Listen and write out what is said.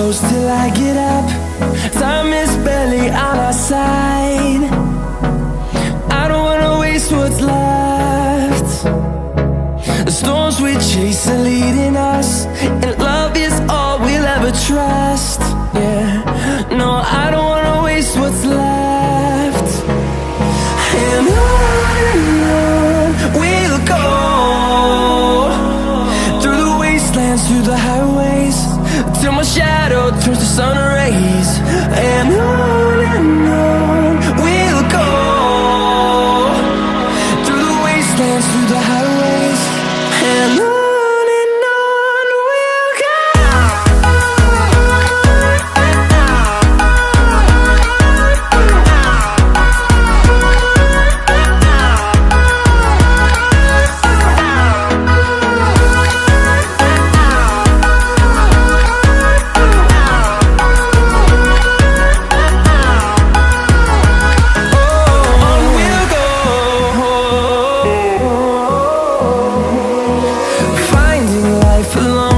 close till I get up. Time is barely on our side. I don't wanna waste what's left. The storms we chase are leading us, and love is all we'll ever trust. Yeah, no, I don't wanna waste what's left. And on we'll go, through the wastelands, through the highways, till my shadow turns to sun rays. And on we'll go, through the wastelands, through the highways, and on. Alone